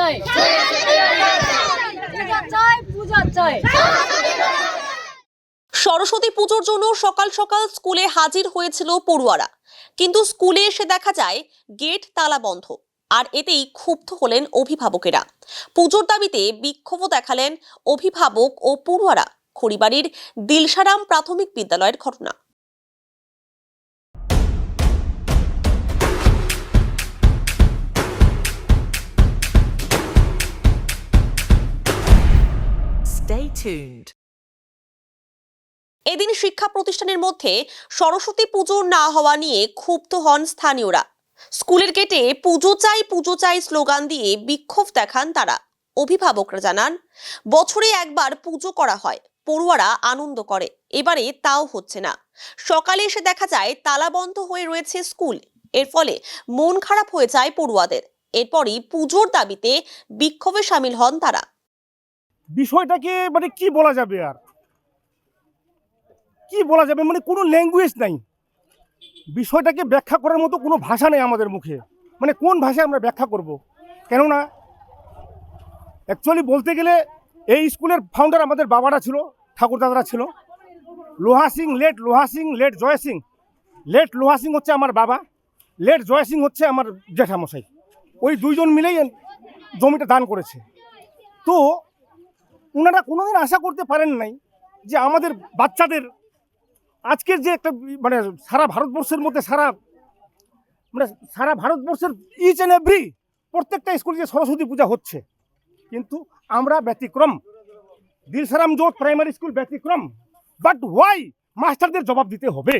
চাই, পূজা চাই, পূজা চাই। সরস্বতী পুজোর জন্য সকাল সকাল স্কুলে হাজির হয়েছিল পড়ুয়ারা, কিন্তু স্কুলে এসে দেখা যায় গেট তালা বন্ধ। আর এতেই ক্ষুব্ধ হলেন অভিভাবকেরা। পুজোর দাবিতে বিক্ষোভও দেখালেন অভিভাবক ও পড়ুয়ারা। খড়িবাড়ির দিলশারাম প্রাথমিক বিদ্যালয়ের ঘটনা। Stay tuned. এদিন শিক্ষা প্রতিষ্ঠানের মধ্যে সরস্বতী পুজো না হওয়া নিয়ে ক্ষুব্ধ হন স্থানীয়রা। স্কুলের গেটে পুজো চাই স্লোগান দিয়ে বিক্ষোভ দেখান তারা। অভিভাবকরা জানান, বছরে একবার পুজো করা হয়, পড়ুয়ারা আনন্দ করে, এবারে তাও হচ্ছে না। সকালে এসে দেখা যায় তালা বন্ধ হয়ে রয়েছে স্কুল। এর ফলে মন খারাপ হয়ে যায় পড়ুয়াদের। এরপরই পুজোর দাবিতে বিক্ষোভে সামিল হন তারা। বিষয়টাকে মানে কি বলা যাবে, আর কি বলা যাবে, মানে কোনো ল্যাঙ্গুয়েজ নাই। বিষয়টাকে ব্যাখ্যা করার মতো কোনো ভাষা নেই আমাদের মুখে। মানে কোন ভাষায় আমরা ব্যাখ্যা করব? কেননা অ্যাকচুয়ালি বলতে গেলে এই স্কুলের ফাউন্ডার আমাদের বাবারা ছিল, ঠাকুর দাদারা ছিল। লোহা সিং, লেট জয় সিং। লেট লোহা সিং হচ্ছে আমার বাবা, লেট জয় সিং হচ্ছে আমার জ্যাঠামশাই। ওই দুইজন মিলেই জমিটা দান করেছে। তো ওনারা কোনোদিন আশা করতে পারেন নাই যে আমাদের বাচ্চাদের আজকের যে একটা মানে সারা ভারতবর্ষের মধ্যে সারা ভারতবর্ষের ইচ অ্যান্ড এভরি প্রত্যেকটা স্কুলে যে সরস্বতী পূজা হচ্ছে, কিন্তু আমরা ব্যতিক্রম। দিলশারাম জোট প্রাইমারি স্কুল ব্যতিক্রম। বাট ওয়াই মাস্টারদের জবাব দিতে হবে?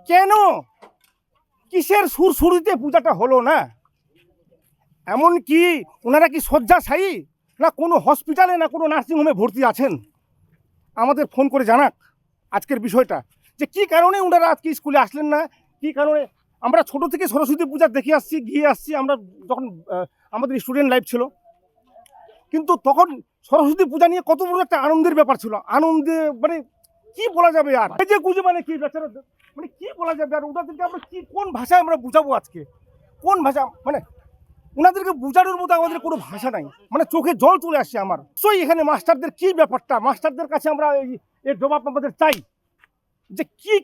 কেন, কিসের সুরসুরিতে পূজাটা হলো না? এমন কি ওনারা কি শয্যাশায়ী, না কোনো হসপিটালে, না কোনো নার্সিংহোমে ভর্তি আছেন? আমাদের ফোন করে জানাক আজকের বিষয়টা, যে কি কারণে ওনারা আজকে স্কুলে আসলেন না, কি কারণে। আমরা ছোট থেকে সরস্বতী পূজা দেখে আসছি, গিয়ে আসছি আমরা যখন আমাদের স্টুডেন্ট লাইফ ছিল। কিন্তু তখন সরস্বতী পূজা নিয়ে কত বড় একটা আনন্দের ব্যাপার ছিল। আনন্দে মানে কি বলা যাবে, আর এই যে গুজে মানে কি বেচারা, মানে কি বলা যাবে আর ওনাদেরকে আমরা কি কোন ভাষায় আমরা বুঝাবো আজকে? কোন ভাষা, মানে ওনাদেরকে বোঝানোর মতো আমাদের কোনো ভাষা নাই। মানে চোখে জল চলে আসছে আমার। নিশ্চয়ই এখানে মাস্টারদের কি ব্যাপারটা, মাস্টারদের কাছে আমরা এর জবাব আমাদের চাই, যে কি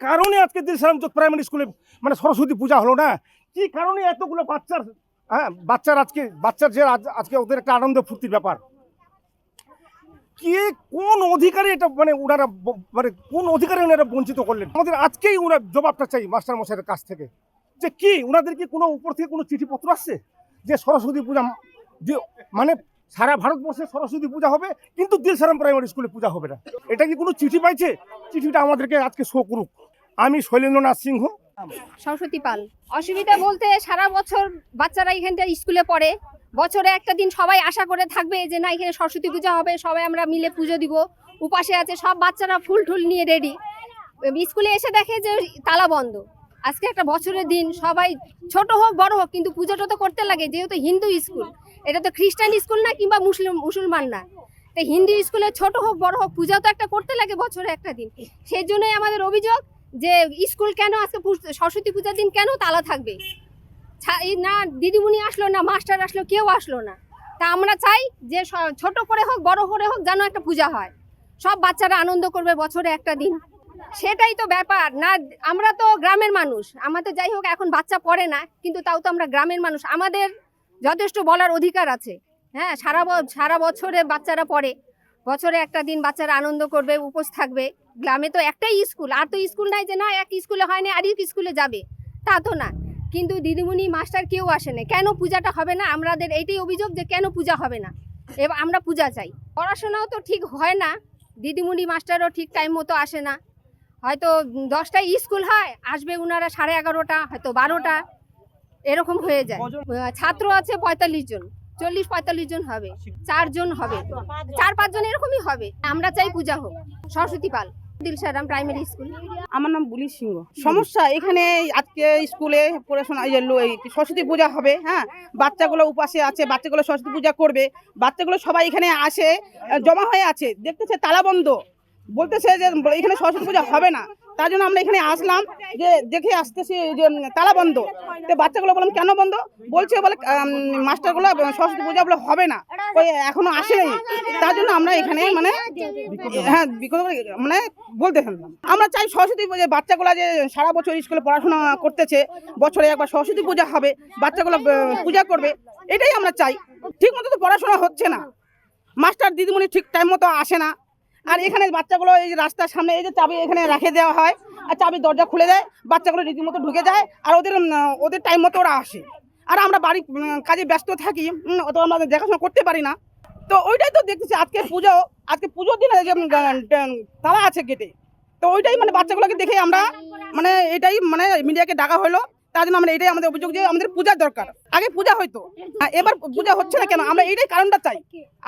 কারণে আজকে দিলশারাম জোট প্রাইমারি স্কুলে মানে সরস্বতী পূজা হলো না? কি কারণে এতগুলো বাচ্চার যে আজকে ওদের একটা আনন্দ ফুর্তির ব্যাপার, কে কোন অধিকারে এটা মানে ওনারা মানে কোন অধিকারে ওনারা বঞ্চিত করলেন? আমাদের আজকেই ওনার জবাবটা চাই মাস্টার মশাইয়ের কাছ থেকে, যে কি ওনাদের কি কোনো উপর থেকে কোনো চিঠিপত্র আসছে যে সরস্বতী পূজা মানে সারা ভারতবর্ষে সরস্বতী পূজা হবে, কিন্তু দিলশারাম প্রাইমারি স্কুলে পূজা হবে না? এটা কি কোনো চিঠি পাইছে? চিঠিটা আমাদেরকে আজকে শো করুক। আমি শৈলেন্দ্রনাথ সিংহ, সরস্বতী পাল। অসুবিধা বলতে সারা বছর বাচ্চারা এখানটা স্কুলে পড়ে, বছরে একটা দিন সবাই আশা করে থাকবে যে না এখানে সরস্বতী পূজা হবে, সবাই আমরা মিলে পুজো দিব, উপাসে আছে সব বাচ্চারা, ফুল টুল নিয়ে রেডি। স্কুলে এসে দেখে যে তালা বন্ধ। আজকে একটা বছরের দিন, সবাই ছোট হোক বড় হোক, কিন্তু পুজোটা তো করতে লাগে, যেহেতু হিন্দু স্কুল, এটা তো খ্রিস্টান স্কুল না কিংবা মুসলমান না। তো হিন্দু স্কুলে ছোট হোক বড় হোক পূজা তো একটা করতে লাগে বছরে একটা দিন। সেই জন্যই আমাদের অভিযোগ যে স্কুল কেন আজকে সরস্বতী পূজার দিন কেন তালা থাকবে? না দিদিমণি আসলো, না মাস্টার আসলো, কেউ আসলো না। তা আমরা চাই যে ছোট করে হোক বড় করে হোক যেন একটা পূজা হয়, সব বাচ্চারা আনন্দ করবে বছরে একটা দিন। সেটাই তো ব্যাপার না। আমরা তো গ্রামের মানুষ, আমাদের যাই হোক এখন বাচ্চা পড়ে না, কিন্তু তাও তো আমরা গ্রামের মানুষ, আমাদের যথেষ্ট বলার অধিকার আছে। হ্যাঁ, সারা বছরে বাচ্চারা পড়ে, বছরে একটা দিন বাচ্চারা আনন্দ করবে, উপোস থাকবে। গ্রামে তো একটাই স্কুল, আর তো স্কুল নাই যে না এক স্কুলে হয় না আর এক স্কুলে যাবে, তা তো না। কিন্তু দিদিমণি মাস্টার কেউ আসে না, কেন পূজাটা হবে না? আমাদের এইটাই অভিযোগ যে কেন পূজা হবে না। এবার আমরা পূজা চাই। পড়াশোনাও তো ঠিক হয় না, দিদিমণি মাস্টারও ঠিক টাইম মতো আসে না। হয়তো 10টায় স্কুল হয়, আসবে ওনারা 11:30, হয়তো 12টা, এরকম হয়ে যায়। ছাত্র আছে 45 জন, 40-45 জন হবে, 4 জন হবে, 4-5 জন এরকমই হবে। আমরা চাই পূজা হোক। সরস্বতী পাল, দিলশারাম প্রাইমারি স্কুল। আমার নাম বুলি সিংহ। সমস্যা এখানে আজকে স্কুলে পড়াশোনা সরস্বতী পূজা হবে, হ্যাঁ, বাচ্চাগুলো উপাসে আছে, বাচ্চাগুলো সরস্বতী পূজা করবে, বাচ্চাগুলো সবাই এখানে আসে, জমা হয়ে আছে, দেখতেছে তালা বন্ধ, বলতেছে যে এখানে সরস্বতী পূজা হবে না। তার জন্য আমরা এখানে আসলাম, যে দেখে আসতেছি যে তালা বন্ধ। তো বাচ্চাগুলো বললাম কেন বন্ধ, বলছে বলে মাস্টারগুলো সরস্বতী পূজা বলে হবে না, ওই এখনো আসেনি। তার জন্য আমরা এখানে মানে হ্যাঁ মানে বলতে থাকলাম। আমরা চাই সরস্বতী পূজা বাচ্চাগুলো যে সারা বছর স্কুলে পড়াশোনা করতেছে, বছরে একবার সরস্বতী পূজা হবে, বাচ্চাগুলো পূজা করবে, এটাই আমরা চাই। ঠিক মতো তো পড়াশোনা হচ্ছে না, মাস্টার দিদিমণি ঠিক টাইম মতো আসে না। আর এখানে বাচ্চাগুলো এই যে রাস্তার সামনে এই যে চাবি এখানে রেখে দেওয়া হয়, আর চাবি দরজা খুলে দেয়, বাচ্চাগুলো রীতিমতো ঢুকে যায়, আর ওদের টাইম মতো ওরা আসে। আর আমরা বাড়ি কাজে ব্যস্ত থাকি, অত আমরা দেখাশোনা করতে পারি না। তো ওইটাই তো দেখতেছি, আজকে পুজোর দিনে যে তালা আছে গেটে, তো ওইটাই মানে বাচ্চাগুলোকে দেখে আমরা মানে এটাই মানে মিডিয়াকে ডাকা হলো। তার জন্য আমরা এটাই আমাদের অভিযোগ যে আমাদের পূজার দরকার। আগে পূজা হয়তো, এবার পূজা হচ্ছে না কেন, আমরা এইটাই কারণটা চাই।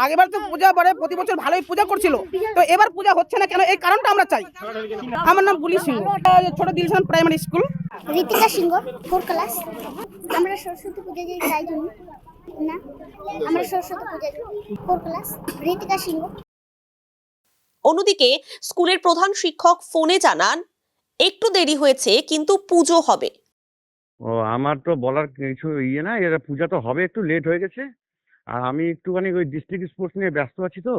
আগেবার তো পূজা পরে প্রতি বছর ভালোই পূজা করছিল, তো এবার পূজা হচ্ছে না কেন, এই কারণটা আমরা চাই। আমার নাম বুলি সিংহ, ছোট দিলশান প্রাইমারি স্কুল। ঋতিকা সিংহ, 4 ক্লাস। আমরা সরস্বতী পূজা যাই তাই জন্য না, আমরা সরস্বতী পূজা 4 ক্লাস। ঋতিকা সিংহ। অন্যদিকে স্কুলের প্রধান শিক্ষক ফোনে জানান একটু দেরি হয়েছে কিন্তু পুজো হবে। ও আমার তো বলার কিছু না, এরা পূজা তো হবে, একটু লেট হয়ে গেছে। আর আমি একটুখানি ওই ডিস্ট্রিক্ট স্পোর্টস নিয়ে ব্যস্ত আছি, তো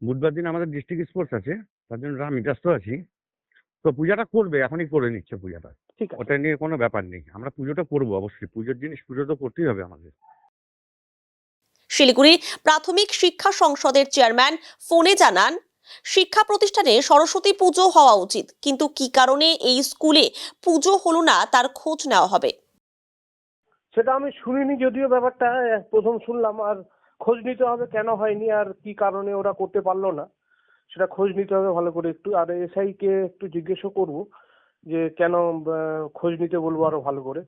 বুধবার দিন আমাদের ডিস্ট্রিক্ট স্পোর্টস আছে, তার জন্য আমি ব্যস্ত আছি। তো পূজাটা করবে, এখনই করে নিচ্ছে পূজাটা, ঠিক আছে। ওটা নিয়ে কোনো ব্যাপার নেই, আমরা পুজোটা করবো অবশ্যই, পুজোর জিনিস পুজো তো করতেই হবে আমাদের। শিলিগুড়ি প্রাথমিক শিক্ষা সংসদের চেয়ারম্যান ফোনে জানান শিক্ষা প্রতিষ্ঠানে সরস্বতী পুজো হওয়া উচিত, কিন্তু কি কারণে এই স্কুলে পুজো হলো না তার খোঁজ নেওয়া হবে। সেটা আমি শুনিনি, যদিও ব্যাপারটা প্রথম শুনলাম। আর খোঁজ নিতে হবে কেন হয়নি আর কি কারণে ওরা করতে পারলো না, সেটা খোঁজ নিতে হবে ভালো করে একটু। আর এসআই কে একটু জিজ্ঞেসও করবো যে কেন, খোঁজ নিতে বলবো আরো ভালো করে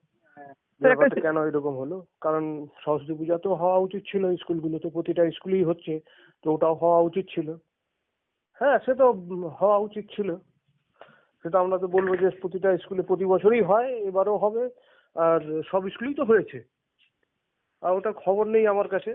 ব্যাপারটা কেন এরকম হলো। কারণ সরস্বতী পূজা তো হওয়া উচিত ছিল স্কুলগুলোতে, প্রতিটা স্কুলেই হচ্ছে, তো ওটাও হওয়া উচিত ছিল। হ্যাঁ, সে তো হওয়া উচিত ছিল, সেটা আমরা তো বলবো যে প্রতিটা স্কুলে প্রতি বছরই হয়, এবারও হবে, আর সব স্কুলেই তো হয়েছে। আর ওটা খবর নেই আমার কাছে,